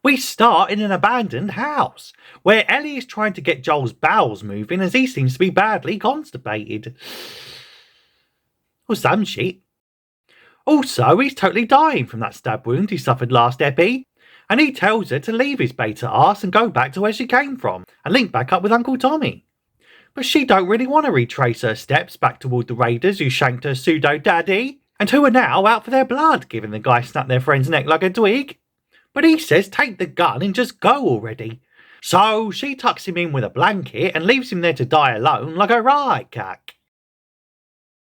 We start in an abandoned house, where Ellie is trying to get Joel's bowels moving as he seems to be badly constipated. Or some shit. Also, he's totally dying from that stab wound he suffered last epi, and he tells her to leave his beta arse and go back to where she came from, and link back up with Uncle Tommy. But she don't really want to retrace her steps back toward the raiders who shanked her pseudo-daddy, and who are now out for their blood, given the guy snapped their friend's neck like a twig. But he says take the gun and just go already. So she tucks him in with a blanket and leaves him there to die alone like a riot cack.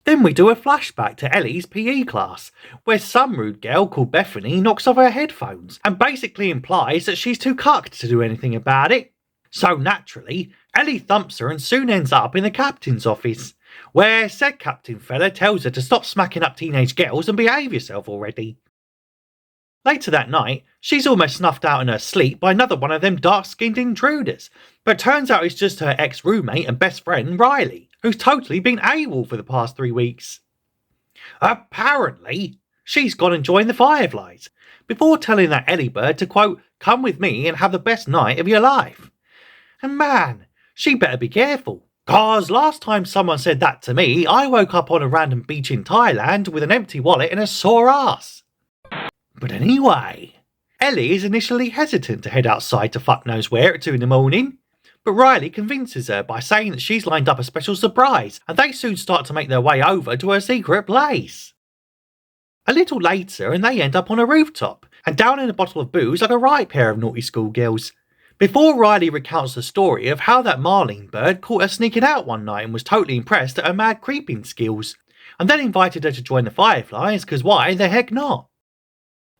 Then we do a flashback to Ellie's PE class, where some rude girl called Bethany knocks off her headphones and basically implies that she's too cucked to do anything about it. So naturally, Ellie thumps her and soon ends up in the captain's office, where said captain fella tells her to stop smacking up teenage girls and behave yourself already. Later that night, she's almost snuffed out in her sleep by another one of them dark-skinned intruders, but turns out it's just her ex-roommate and best friend Riley, who's totally been AWOL for the past 3 weeks. Apparently, she's gone and joined the Fireflies, before telling that Ellie bird to quote, "come with me and have the best night of your life." And man, she better be careful, cause last time someone said that to me, I woke up on a random beach in Thailand with an empty wallet and a sore ass. But anyway, Ellie is initially hesitant to head outside to fuck knows where at 2 in the morning, but Riley convinces her by saying that she's lined up a special surprise and they soon start to make their way over to her secret place. A little later and they end up on a rooftop and down in a bottle of booze like a right pair of naughty schoolgirls, before Riley recounts the story of how that Marlene bird caught her sneaking out one night and was totally impressed at her mad creeping skills, and then invited her to join the Fireflies, cause why the heck not?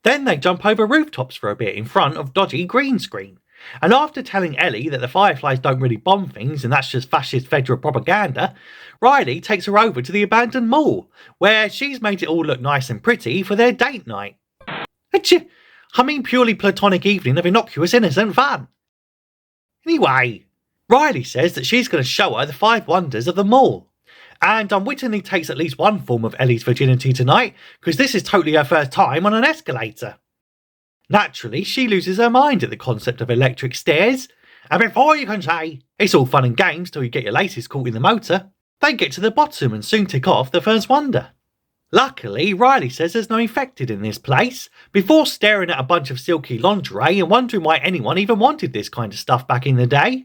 Then they jump over rooftops for a bit in front of dodgy green screen, and after telling Ellie that the Fireflies don't really bomb things and that's just fascist federal propaganda, Riley takes her over to the abandoned mall, where she's made it all look nice and pretty for their date night. I mean purely platonic evening of innocuous innocent fun. Anyway, Riley says that she's going to show her the 5 wonders of the mall, and unwittingly takes at least one form of Ellie's virginity tonight, because this is totally her first time on an escalator. Naturally, she loses her mind at the concept of electric stairs, and before you can say, it's all fun and games till you get your laces caught in the motor, they get to the bottom and soon tick off the first wonder. Luckily, Riley says there's no infected in this place, before staring at a bunch of silky lingerie and wondering why anyone even wanted this kind of stuff back in the day.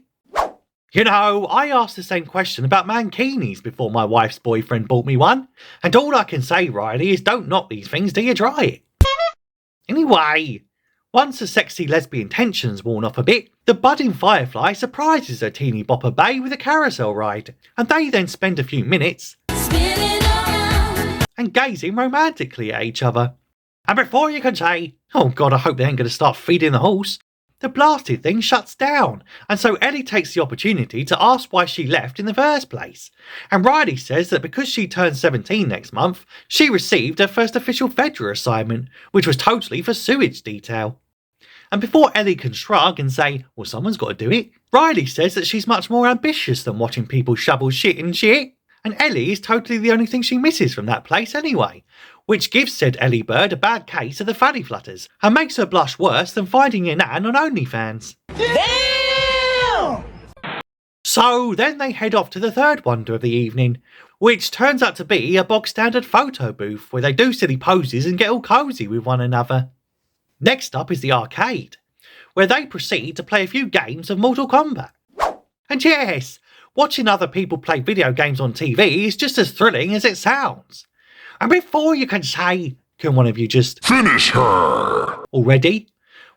You know, I asked the same question about mankinis before my wife's boyfriend bought me one, and all I can say, Riley, is don't knock these things till you try it. Anyway, once the sexy lesbian tension's worn off a bit, the budding Firefly surprises her teeny bopper bae with a carousel ride, and they then spend a few minutes and gazing romantically at each other. And before you can say, oh god, I hope they ain't going to start feeding the horse, the blasted thing shuts down, and so Ellie takes the opportunity to ask why she left in the first place. And Riley says that because she turns 17 next month, she received her first official federal assignment, which was totally for sewage detail. And before Ellie can shrug and say, well, someone's got to do it, Riley says that she's much more ambitious than watching people shovel shit and shit. And Ellie is totally the only thing she misses from that place anyway, which gives said Ellie Bird a bad case of the fanny flutters and makes her blush worse than finding your nan on OnlyFans. Damn! So then they head off to the third wonder of the evening, which turns out to be a bog standard photo booth where they do silly poses and get all cosy with one another. Next up is the arcade, where they proceed to play a few games of Mortal Kombat. And yes, watching other people play video games on TV is just as thrilling as it sounds. And before you can say, can one of you just finish her already?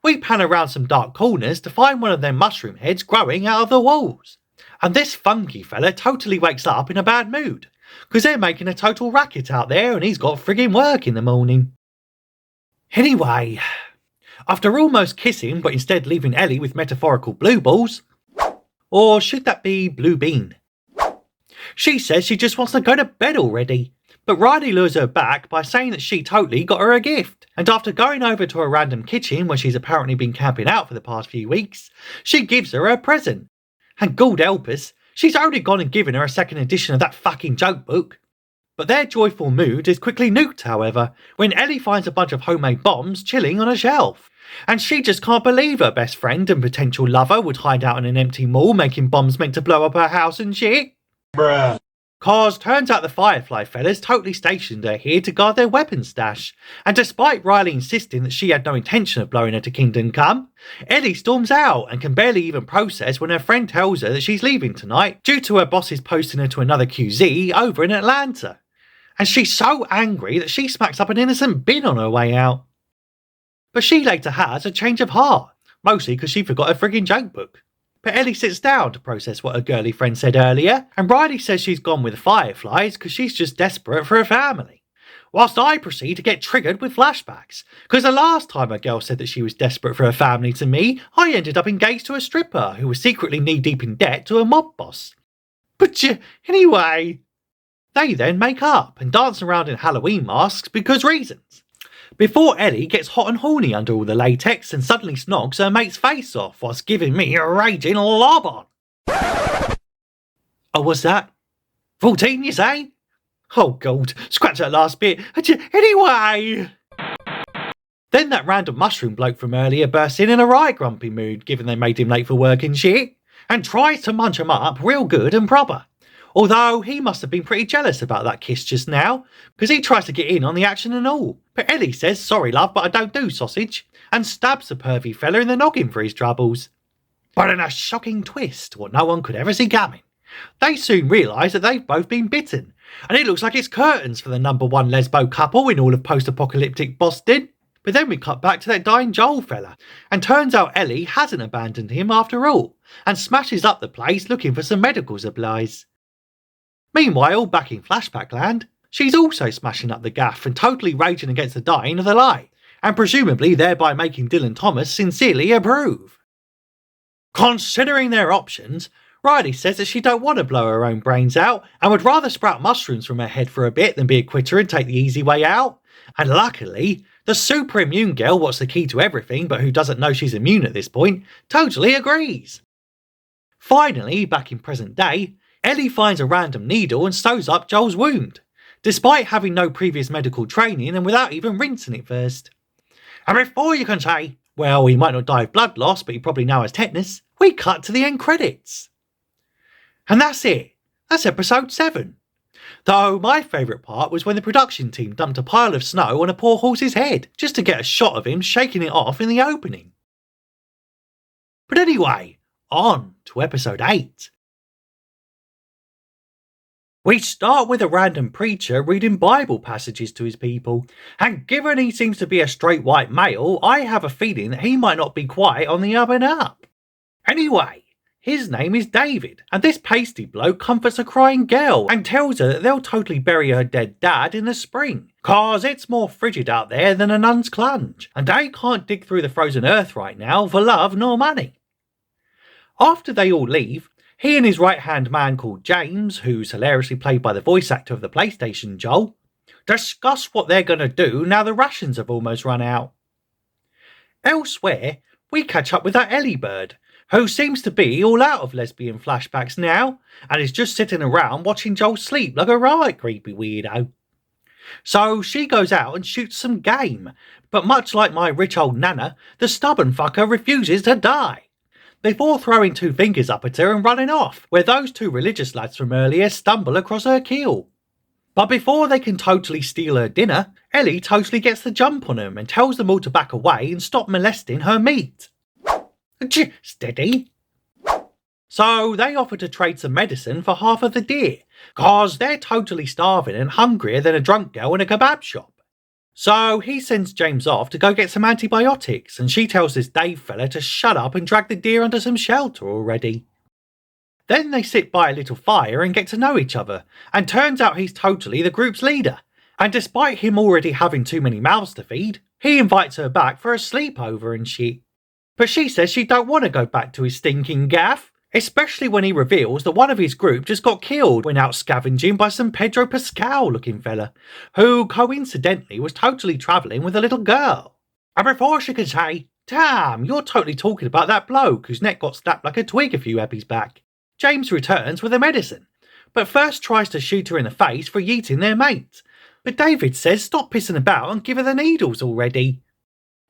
We pan around some dark corners to find one of them mushroom heads growing out of the walls. And this funky fella totally wakes up in a bad mood, because they're making a total racket out there and he's got friggin' work in the morning. Anyway, after almost kissing but instead leaving Ellie with metaphorical blue balls, or should that be blue bean? She says she just wants to go to bed already, but Riley lures her back by saying that she totally got her a gift, and after going over to a random kitchen where she's apparently been camping out for the past few weeks, she gives her a present. And God help us, she's only gone and given her a second edition of that fucking joke book. But their joyful mood is quickly nuked, however, when Ellie finds a bunch of homemade bombs chilling on a shelf. And she just can't believe her best friend and potential lover would hide out in an empty mall making bombs meant to blow up her house and shit. Bruh. Cause turns out the Firefly fellas totally stationed her here to guard their weapons stash, and despite Riley insisting that she had no intention of blowing her to Kingdom Come, Ellie storms out and can barely even process when her friend tells her that she's leaving tonight due to her bosses posting her to another QZ over in Atlanta. And she's so angry that she smacks up an innocent bin on her way out. But she later has a change of heart, mostly because she forgot her friggin' joke book. But Ellie sits down to process what her girly friend said earlier, and Riley says she's gone with the Fireflies because she's just desperate for a family. Whilst I proceed to get triggered with flashbacks, because the last time a girl said that she was desperate for a family to me, I ended up engaged to a stripper who was secretly knee-deep in debt to a mob boss. But anyway, they then make up and dance around in Halloween masks because reasons. Before Ellie gets hot and horny under all the latex and suddenly snogs her mate's face off whilst giving me a raging lob on. Oh, what's that? 14, you say? Oh god, scratch that last bit. Anyway! Then that random mushroom bloke from earlier bursts in a right grumpy mood, given they made him late for work and shit, and tries to munch him up real good and proper. Although he must have been pretty jealous about that kiss just now, because he tries to get in on the action and all. But Ellie says, sorry love, but I don't do sausage, and stabs the pervy fella in the noggin for his troubles. But in a shocking twist, what no one could ever see coming, they soon realise that they've both been bitten, and it looks like it's curtains for the #1 lesbo couple in all of post-apocalyptic Boston. But then we cut back to that dying Joel fella, and turns out Ellie hasn't abandoned him after all, and smashes up the place looking for some medical supplies. Meanwhile, back in Flashback Land, she's also smashing up the gaff and totally raging against the dying of the light, and presumably thereby making Dylan Thomas sincerely approve. Considering their options, Riley says that she don't want to blow her own brains out and would rather sprout mushrooms from her head for a bit than be a quitter and take the easy way out. And luckily, the super immune girl, what's the key to everything but who doesn't know she's immune at this point, totally agrees. Finally, back in present day, Ellie finds a random needle and sews up Joel's wound, despite having no previous medical training and without even rinsing it first. And before you can say, well, he might not die of blood loss, but he probably now has tetanus, we cut to the end credits. And that's it. That's episode 7. Though my favourite part was when the production team dumped a pile of snow on a poor horse's head, just to get a shot of him shaking it off in the opening. But anyway, on to episode 8. We start with a random preacher reading Bible passages to his people, and given he seems to be a straight white male, I have a feeling that he might not be quite on the up and up. Anyway, his name is David, and this pasty bloke comforts a crying girl and tells her that they'll totally bury her dead dad in the spring, cause it's more frigid out there than a nun's clunge, and they can't dig through the frozen earth right now for love nor money. After they all leave, he and his right-hand man called James, who's hilariously played by the voice actor of the PlayStation Joel, discuss what they're going to do now the rations have almost run out. Elsewhere, we catch up with that Ellie bird, who seems to be all out of lesbian flashbacks now, and is just sitting around watching Joel sleep like a right creepy weirdo. So she goes out and shoots some game, but much like my rich old nana, the stubborn fucker refuses to die, before throwing 2 fingers up at her and running off, where those 2 religious lads from earlier stumble across her keel. But before they can totally steal her dinner, Ellie totally gets the jump on them and tells them all to back away and stop molesting her meat. Steady. So they offer to trade some medicine for half of the deer, cause they're totally starving and hungrier than a drunk girl in a kebab shop. So he sends James off to go get some antibiotics, and she tells this Dave fella to shut up and drag the deer under some shelter already. Then they sit by a little fire and get to know each other, and turns out he's totally the group's leader, and despite him already having too many mouths to feed, he invites her back for a sleepover and shit. But she says she don't want to go back to his stinking gaff, especially when he reveals that one of his group just got killed when out scavenging by some Pedro Pascal looking fella, who coincidentally was totally travelling with a little girl. And before she can say, damn, you're totally talking about that bloke whose neck got snapped like a twig a few episodes back, James returns with a medicine, but first tries to shoot her in the face for yeeting their mate. But David says stop pissing about and give her the needles already.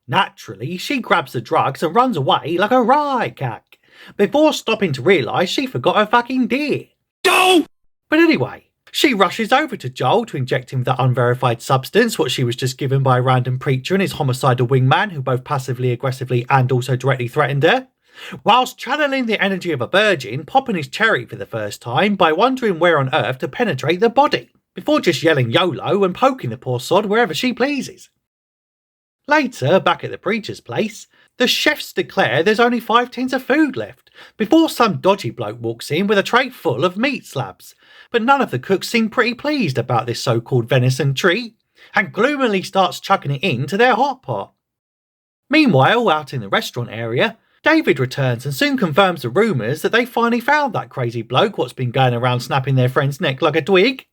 Naturally, she grabs the drugs and runs away like a riot cack, before stopping to realise she forgot her fucking deer. No! But anyway, she rushes over to Joel to inject him with that unverified substance, what she was just given by a random preacher and his homicidal wingman who both passively, aggressively and also directly threatened her, whilst channeling the energy of a virgin, popping his cherry for the first time by wondering where on earth to penetrate the body, before just yelling YOLO and poking the poor sod wherever she pleases. Later, back at the preacher's place, the chefs declare there's only 5 tins of food left, before some dodgy bloke walks in with a tray full of meat slabs. But none of the cooks seem pretty pleased about this so-called venison treat, and gloomily starts chucking it into their hot pot. Meanwhile, out in the restaurant area, David returns and soon confirms the rumours that they finally found that crazy bloke what's been going around snapping their friend's neck like a twig.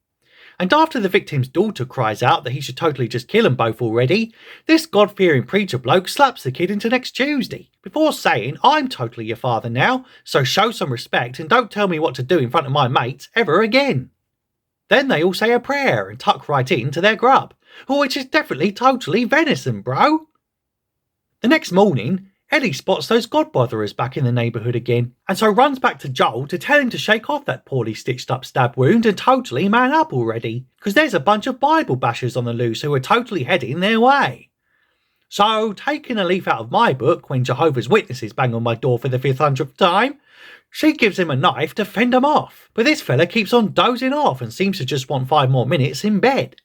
And after the victim's daughter cries out that he should totally just kill them both already, this God-fearing preacher bloke slaps the kid into next Tuesday, before saying, I'm totally your father now, so show some respect and don't tell me what to do in front of my mates ever again. Then they all say a prayer and tuck right into their grub, which is definitely totally venison, bro. The next morning, Ellie spots those godbotherers back in the neighbourhood again, and so runs back to Joel to tell him to shake off that poorly stitched up stab wound and totally man up already, because there's a bunch of Bible bashers on the loose who are totally heading their way. So, taking a leaf out of my book when Jehovah's Witnesses bang on my door for the 500th time, she gives him a knife to fend them off, but this fella keeps on dozing off and seems to just want 5 more minutes in bed.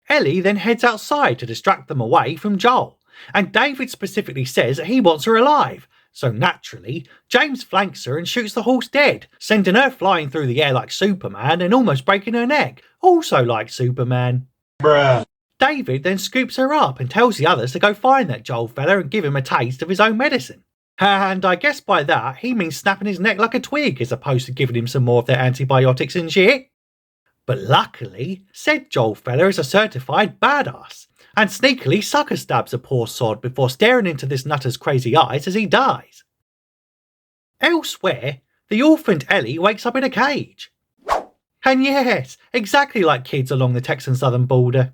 Ellie then heads outside to distract them away from Joel, and David specifically says that he wants her alive, so naturally, James flanks her and shoots the horse dead, sending her flying through the air like Superman and almost breaking her neck, also like Superman. Bruh. David then scoops her up and tells the others to go find that Joel fella and give him a taste of his own medicine. And I guess by that, he means snapping his neck like a twig as opposed to giving him some more of their antibiotics and shit. But luckily, said Joel fella is a certified badass, and sneakily sucker stabs a poor sod before staring into this nutter's crazy eyes as he dies. Elsewhere, the orphaned Ellie wakes up in a cage. And yes, exactly like kids along the Texan southern border.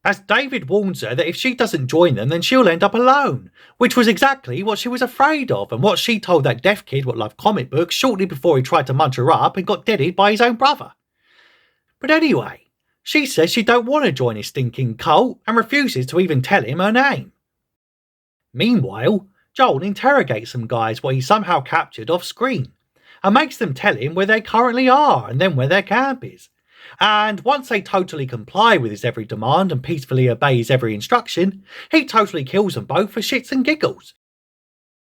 As David warns her that if she doesn't join them then she'll end up alone, which was exactly what she was afraid of and what she told that deaf kid what loved comic books shortly before he tried to munch her up and got deaded by his own brother. But anyway, she says she don't want to join his stinking cult and refuses to even tell him her name. Meanwhile, Joel interrogates some guys what he somehow captured off screen and makes them tell him where they currently are and then where their camp is. And once they totally comply with his every demand and peacefully obey his every instruction, he totally kills them both for shits and giggles.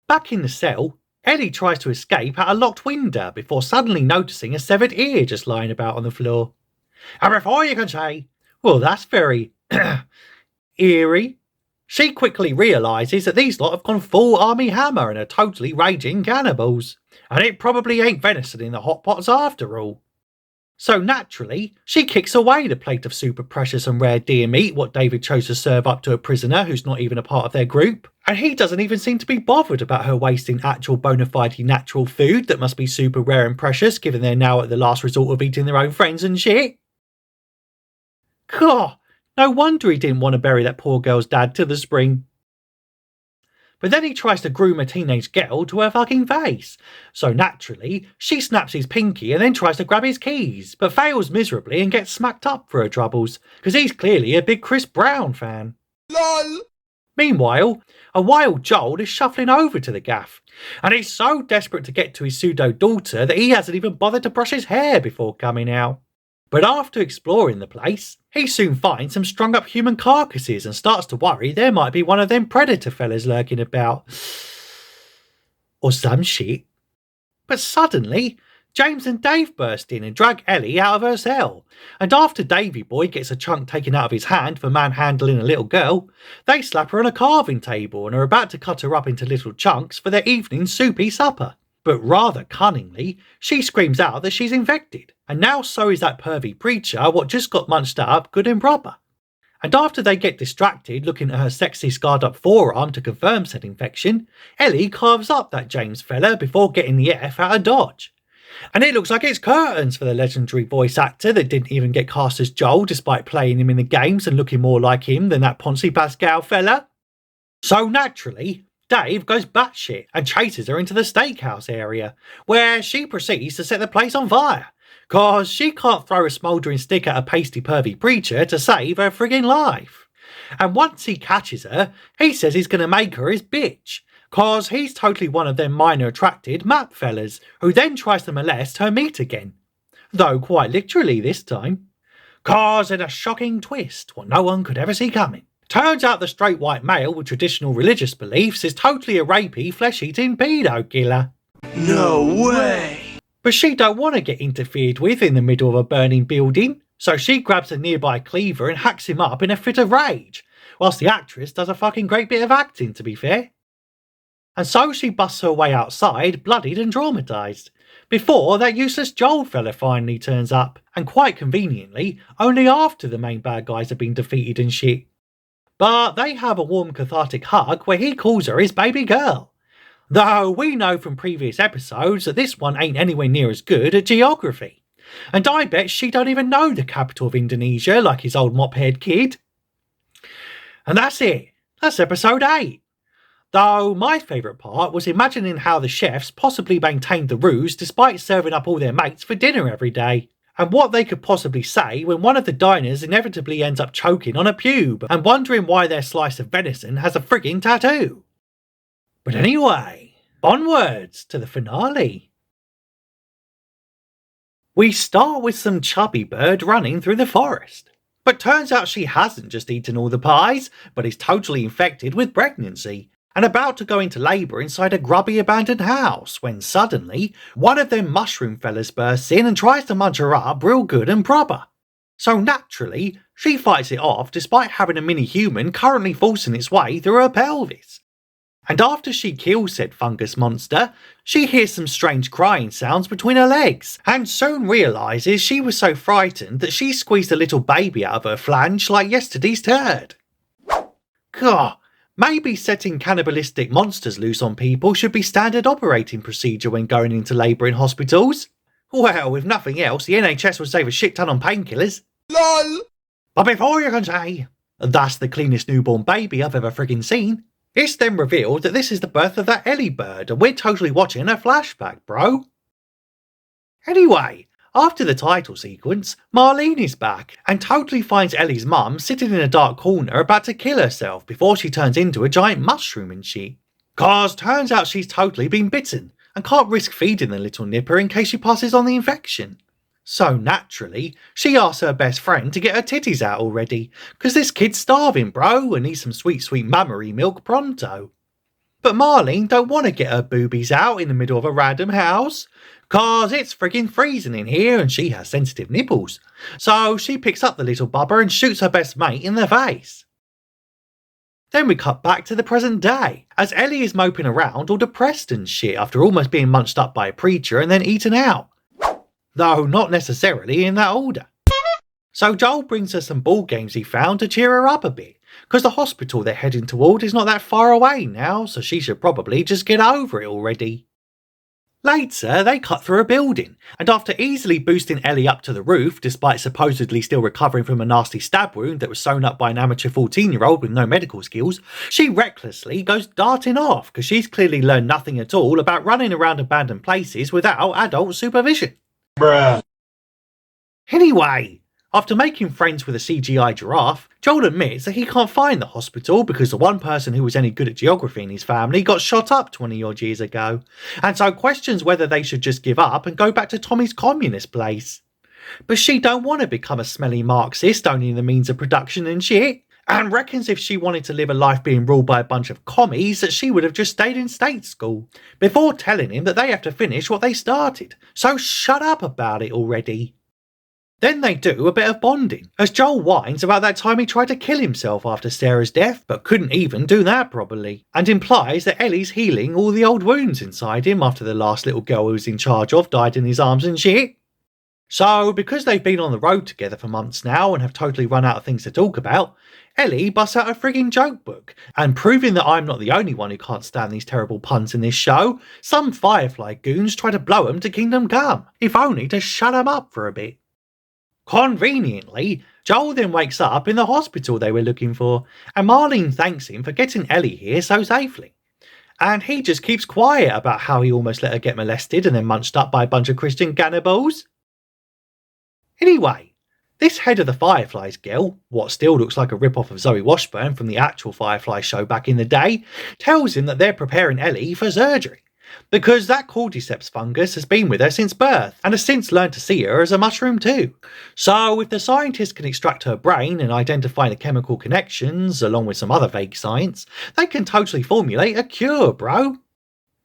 Back in the cell, Ellie tries to escape out a locked window before suddenly noticing a severed ear just lying about on the floor. And before you can say, well, that's very eerie, she quickly realises that these lot have gone full Army Hammer and are totally raging cannibals. And it probably ain't venison in the hot pots after all. So naturally, she kicks away the plate of super precious and rare deer meat what David chose to serve up to a prisoner who's not even a part of their group, and he doesn't even seem to be bothered about her wasting actual bona fide natural food that must be super rare and precious given they're now at the last resort of eating their own friends and shit. God, no wonder he didn't want to bury that poor girl's dad till the spring. But then he tries to groom a teenage girl to her fucking face. So naturally, she snaps his pinky and then tries to grab his keys, but fails miserably and gets smacked up for her troubles, because he's clearly a big Chris Brown fan. LOL! Meanwhile, a wild Joel is shuffling over to the gaff, and he's so desperate to get to his pseudo-daughter that he hasn't even bothered to brush his hair before coming out. But after exploring the place, he soon finds some strung up human carcasses and starts to worry there might be one of them predator fellas lurking about. Or some shit. But suddenly, James and Dave burst in and drag Ellie out of her cell, and after Davy boy gets a chunk taken out of his hand for manhandling a little girl, they slap her on a carving table and are about to cut her up into little chunks for their evening soupy supper. But rather cunningly, she screams out that she's infected, and now so is that pervy preacher what just got munched up good and proper. And after they get distracted looking at her sexy scarred up forearm to confirm said infection, Ellie carves up that James fella before getting the F out of Dodge. And it looks like it's curtains for the legendary voice actor that didn't even get cast as Joel despite playing him in the games and looking more like him than that Ponzi Pascal fella. So naturally, Dave goes batshit and chases her into the steakhouse area, where she proceeds to set the place on fire, cause she can't throw a smouldering stick at a pasty pervy preacher to save her friggin' life. And once he catches her, he says he's gonna make her his bitch, cause he's totally one of them minor attracted map fellas, who then tries to molest her meat again. Though quite literally this time. Cause in a shocking twist, what no one could ever see coming. Turns out the straight white male with traditional religious beliefs is totally a rapey, flesh-eating pedo killer. No way! But she don't want to get interfered with in the middle of a burning building, so she grabs a nearby cleaver and hacks him up in a fit of rage, whilst the actress does a fucking great bit of acting, to be fair. And so she busts her way outside, bloodied and traumatised, before that useless Joel fella finally turns up, and quite conveniently, only after the main bad guys have been defeated and shit. But they have a warm cathartic hug where he calls her his baby girl. Though we know from previous episodes that this one ain't anywhere near as good at geography. And I bet she don't even know the capital of Indonesia like his old mop-haired kid. And that's it. That's episode 8. Though my favourite part was imagining how the chefs possibly maintained the ruse despite serving up all their mates for dinner every day. And what they could possibly say when one of the diners inevitably ends up choking on a pube and wondering why their slice of venison has a frigging tattoo. But anyway, onwards to the finale. We start with some chubby bird running through the forest. But turns out she hasn't just eaten all the pies, but is totally infected with pregnancy and about to go into labour inside a grubby abandoned house when suddenly one of them mushroom fellas bursts in and tries to munch her up real good and proper. So naturally, she fights it off despite having a mini-human currently forcing its way through her pelvis. And after she kills said fungus monster, she hears some strange crying sounds between her legs and soon realises she was so frightened that she squeezed a little baby out of her flange like yesterday's turd. God. Maybe setting cannibalistic monsters loose on people should be standard operating procedure when going into labour in hospitals. Well, if nothing else, the NHS would save a shit ton on painkillers. LOL! But before you can say, that's the cleanest newborn baby I've ever friggin' seen, it's then revealed that this is the birth of that Ellie bird and we're totally watching a flashback, bro. Anyway, after the title sequence, Marlene is back and totally finds Ellie's mum sitting in a dark corner about to kill herself before she turns into a giant mushroom and shit. Cause turns out she's totally been bitten and can't risk feeding the little nipper in case she passes on the infection. So naturally, she asks her best friend to get her titties out already, cause this kid's starving, bro, and needs some sweet mammary milk pronto. But Marlene don't want to get her boobies out in the middle of a random house, cause it's friggin' freezing in here and she has sensitive nipples. So she picks up the little bubber and shoots her best mate in the face. Then we cut back to the present day, as Ellie is moping around all depressed and shit after almost being munched up by a preacher and then eaten out. Though not necessarily in that order. So Joel brings her some ball games he found to cheer her up a bit, because the hospital they're heading toward is not that far away now, so she should probably just get over it already. Later, they cut through a building, and after easily boosting Ellie up to the roof, despite supposedly still recovering from a nasty stab wound that was sewn up by an amateur 14-year-old with no medical skills, she recklessly goes darting off because she's clearly learned nothing at all about running around abandoned places without adult supervision. Bruh. Anyway, after making friends with a CGI giraffe, Joel admits that he can't find the hospital because the one person who was any good at geography in his family got shot up 20 odd years ago, and so questions whether they should just give up and go back to Tommy's communist place. But she don't want to become a smelly Marxist owning the means of production and shit, and reckons if she wanted to live a life being ruled by a bunch of commies that she would have just stayed in state school, before telling him that they have to finish what they started, so shut up about it already. Then they do a bit of bonding, as Joel whines about that time he tried to kill himself after Sarah's death, but couldn't even do that properly, and implies that Ellie's healing all the old wounds inside him after the last little girl he was in charge of died in his arms and shit. So, because they've been on the road together for months now and have totally run out of things to talk about, Ellie busts out a frigging joke book, and proving that I'm not the only one who can't stand these terrible puns in this show, some Firefly goons try to blow 'em to kingdom come, if only to shut 'em up for a bit. Conveniently, Joel then wakes up in the hospital they were looking for, and Marlene thanks him for getting Ellie here so safely. And he just keeps quiet about how he almost let her get molested and then munched up by a bunch of Christian cannibals. Anyway, this head of the Fireflies girl, what still looks like a rip-off of Zoe Washburn from the actual Firefly show back in the day, tells him that they're preparing Ellie for surgery, because that cordyceps fungus has been with her since birth, and has since learned to see her as a mushroom too. So if the scientists can extract her brain and identify the chemical connections, along with some other vague science, they can totally formulate a cure, bro.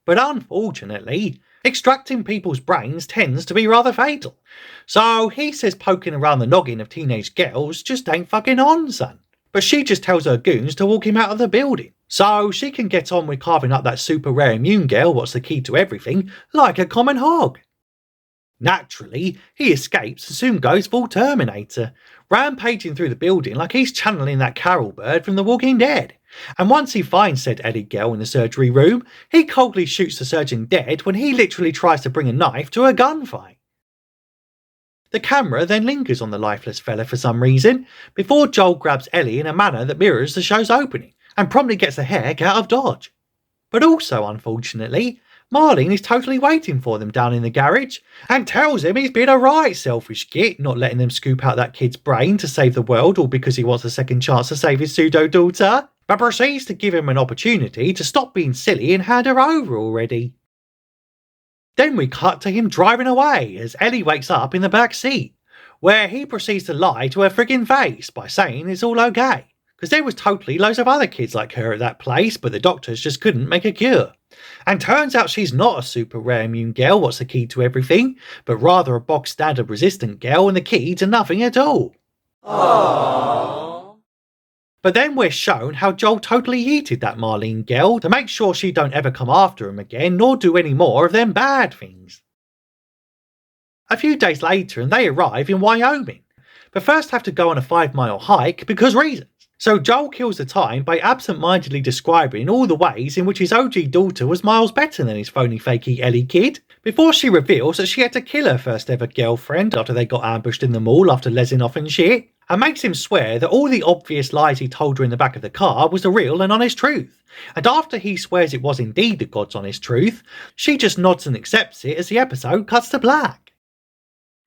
But unfortunately, extracting people's brains tends to be rather fatal. So he says poking around the noggin of teenage girls just ain't fucking on, son. But she just tells her goons to walk him out of the building, so she can get on with carving up that super rare immune girl what's the key to everything, like a common hog. Naturally, he escapes and soon goes full Terminator, rampaging through the building like he's channeling that Carol bird from The Walking Dead. And once he finds said Ellie girl in the surgery room, he coldly shoots the surgeon dead when he literally tries to bring a knife to a gunfight. The camera then lingers on the lifeless fella for some reason, before Joel grabs Ellie in a manner that mirrors the show's opening, and promptly gets the heck out of Dodge. But also, unfortunately, Marlene is totally waiting for them down in the garage, and tells him he's been a right selfish git not letting them scoop out that kid's brain to save the world, all because he wants a second chance to save his pseudo-daughter, but proceeds to give him an opportunity to stop being silly and hand her over already. Then we cut to him driving away as Ellie wakes up in the back seat, where he proceeds to lie to her friggin' face by saying it's all okay, because there was totally loads of other kids like her at that place, but the doctors just couldn't make a cure. And turns out she's not a super rare immune girl what's the key to everything, but rather a box standard resistant girl and the key to nothing at all. Aww. But then we're shown how Joel totally heated that Marlene girl to make sure she don't ever come after him again nor do any more of them bad things. A few days later and they arrive in Wyoming, but first have to go on a 5-mile hike because reasons. So Joel kills the time by absent-mindedly describing all the ways in which his OG daughter was miles better than his phony fakey Ellie kid, before she reveals that she had to kill her first ever girlfriend after they got ambushed in the mall after lesing off and shit, and makes him swear that all the obvious lies he told her in the back of the car was the real and honest truth. And after he swears it was indeed the God's honest truth, she just nods and accepts it as the episode cuts to black.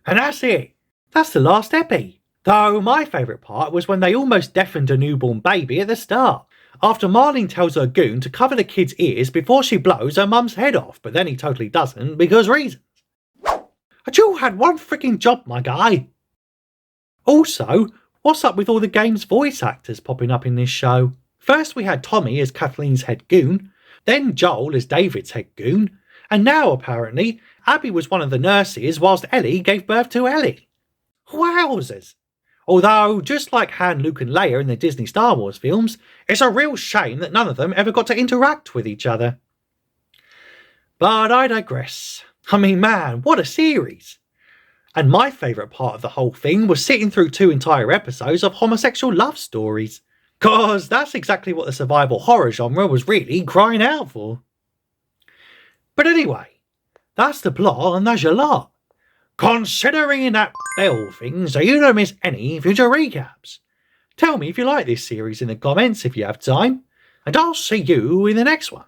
And that's it. That's the last epi. Though my favourite part was when they almost deafened a newborn baby at the start, after Marlene tells her goon to cover the kid's ears before she blows her mum's head off, but then he totally doesn't because reasons. A Joel had one freaking job, my guy. Also, what's up with all the game's voice actors popping up in this show? First we had Tommy as Kathleen's head goon, then Joel as David's head goon, and now apparently Abby was one of the nurses whilst Ellie gave birth to Ellie. Wowzers! Although, just like Han, Luke and Leia in the Disney Star Wars films, it's a real shame that none of them ever got to interact with each other. But I digress. I mean, man, what a series! And my favourite part of the whole thing was sitting through 2 entire episodes of homosexual love stories. Cause that's exactly what the survival horror genre was really crying out for. But anyway, that's the plot and that's your lot. Considering that bell thing so you don't miss any future recaps. Tell me if you like this series in the comments if you have time, and I'll see you in the next one.